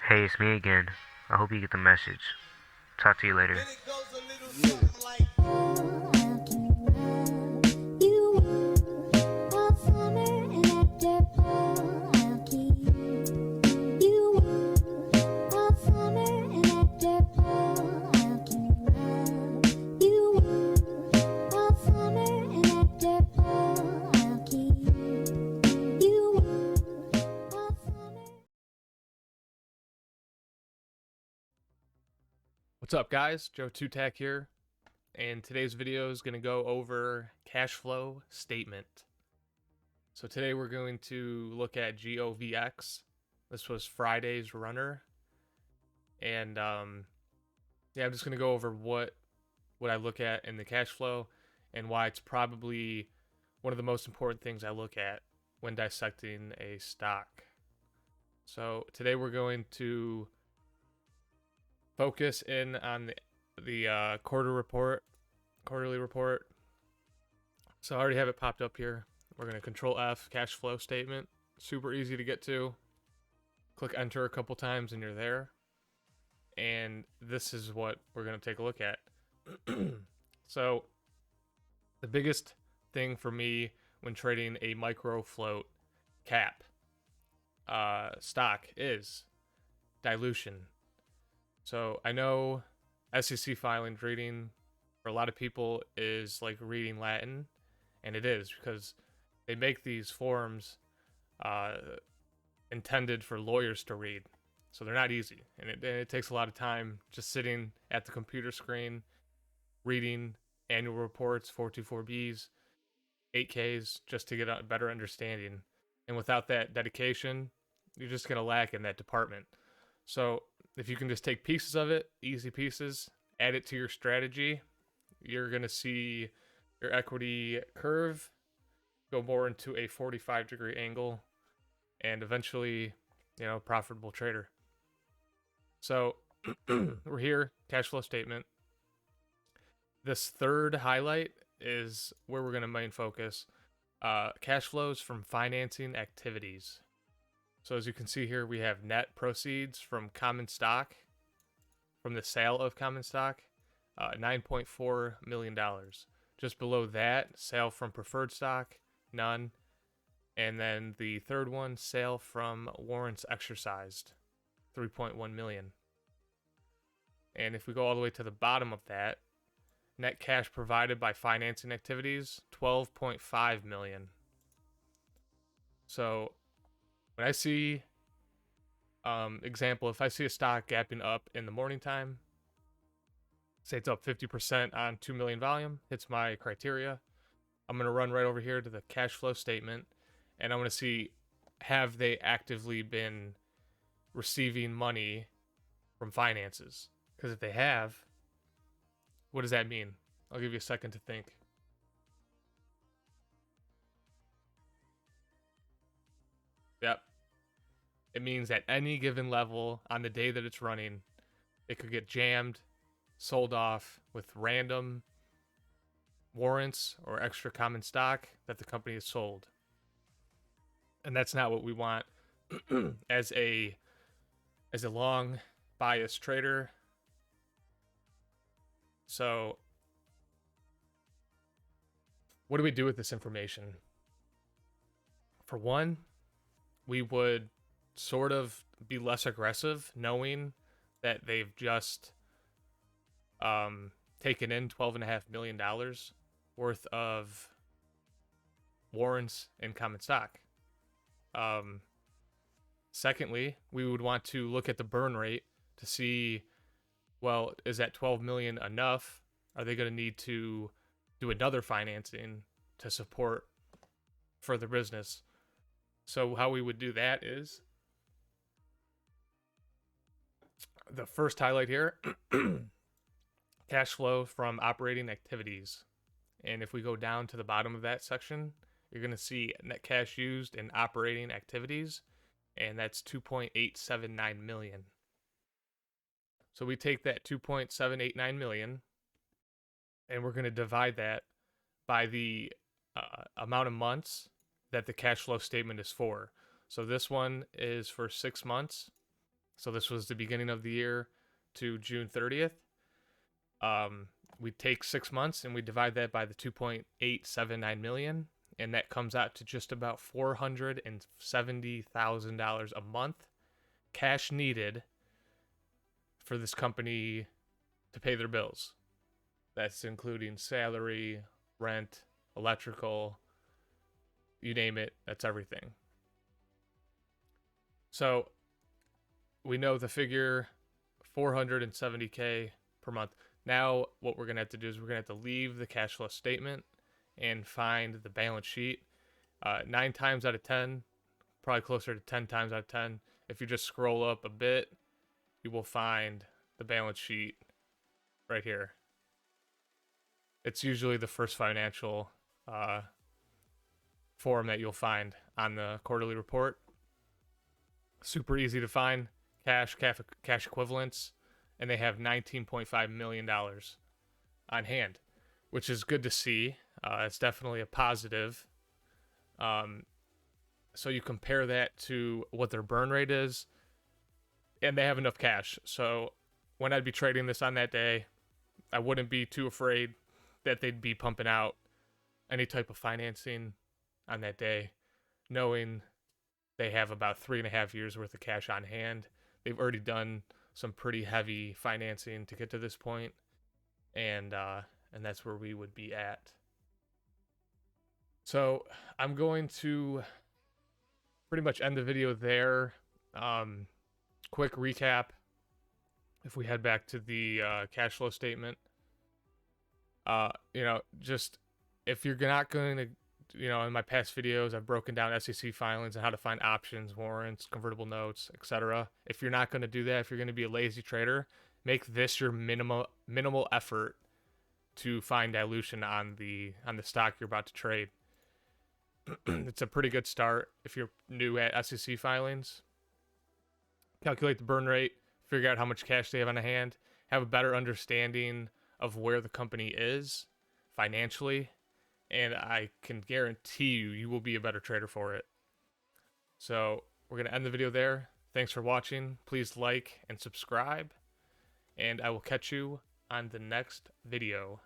Hey, it's me again. I hope you get the message. Talk to you later. Then it goes a little something like. What's up, guys? Joe Tutak here, and today's video is going to go over cash flow statement. So today we're going to look at GOVX. This was Friday's runner, and I'm just going to go over what I look at in the cash flow and why it's probably one of the most important things I look at when dissecting a stock. So today we're going to focus in on the quarterly report. So I already have it popped up here. We're going to Control F, cash flow statement. Super easy to get to. Click enter a couple times and you're there. And this is what we're going to take a look at. So the biggest thing for me when trading a micro float cap stock is dilution. So I know SEC filing reading for a lot of people is like reading Latin, and it is because they make these forms intended for lawyers to read. So they're not easy, and it takes a lot of time just sitting at the computer screen, reading annual reports, 424Bs, 8Ks, just to get a better understanding. And without that dedication, you're just going to lack in that department. So if you can just take pieces of it, easy pieces, add it to your strategy, you're going to see your equity curve go more into a 45-degree angle and eventually, profitable trader. So we're here, cash flow statement. This third highlight is where we're going to main focus. Cash flows from financing activities. So as you can see here, we have net proceeds from common stock, from the sale of common stock, $9.4 million. Just below that, sale from preferred stock, none. And then the third one, sale from warrants exercised, 3.1 million. And if we go all the way to the bottom of that, net cash provided by financing activities, 12.5 million. So when I see, if I see a stock gapping up in the morning time, say it's up 50% on 2 million volume, hits my criteria, I'm going to run right over here to the cash flow statement, and I'm going to see, have they actively been receiving money from finances? Because if they have, what does that mean? I'll give you a second to think. Yep. It means at any given level on the day that it's running, it could get jammed, sold off with random warrants or extra common stock that the company has sold. And that's not what we want as a long biased trader. So what do we do with this information? For one, we would sort of be less aggressive knowing that they've just taken in $12.5 million worth of warrants and common stock. Secondly, we would want to look at the burn rate to see, well, is that 12 million enough? Are they going to need to do another financing to support further business? So how we would do that is the first highlight here, cash flow from operating activities. And if we go down to the bottom of that section, you're going to see net cash used in operating activities, and that's 2.879 million. So we take that 2.789 million, and we're going to divide that by the amount of months that the cash flow statement is for. So this one is for 6 months, So this was the beginning of the year to June 30th. We take 6 months and we divide that by the 2.879 million, and that comes out to just about $470,000 a month cash needed for this company to pay their bills. That's including salary, rent, electrical, you name it, that's everything. So we know the figure $470K per month. Now what we're going to have to do is we're going to have to leave the cash flow statement and find the balance sheet. 9 times out of 10, probably closer to 10 times out of 10, if you just scroll up a bit, you will find the balance sheet right here. It's usually the first financial form that you'll find on the quarterly report. Super easy to find. Cash equivalents, and they have $19.5 million on hand, which is good to see. It's definitely a positive. So you compare that to what their burn rate is, and they have enough cash. So when I'd be trading this on that day, I wouldn't be too afraid that they'd be pumping out any type of financing on that day, knowing they have about 3.5 years worth of cash on hand. They've already done some pretty heavy financing to get to this point, and that's where we would be at. So I'm going to pretty much end the video there. Quick recap. If we head back to the cash flow statement, just if you're not going to, in my past videos, I've broken down SEC filings and how to find options, warrants, convertible notes, etc. If you're not going to do that, if you're going to be a lazy trader, make this your minimal effort to find dilution on the stock you're about to trade. It's a pretty good start if you're new at SEC filings. Calculate the burn rate, figure out how much cash they have on hand, have a better understanding of where the company is financially, and I can guarantee you will be a better trader for it. So we're going to end the video there. Thanks for watching. Please like and subscribe, and I will catch you on the next video.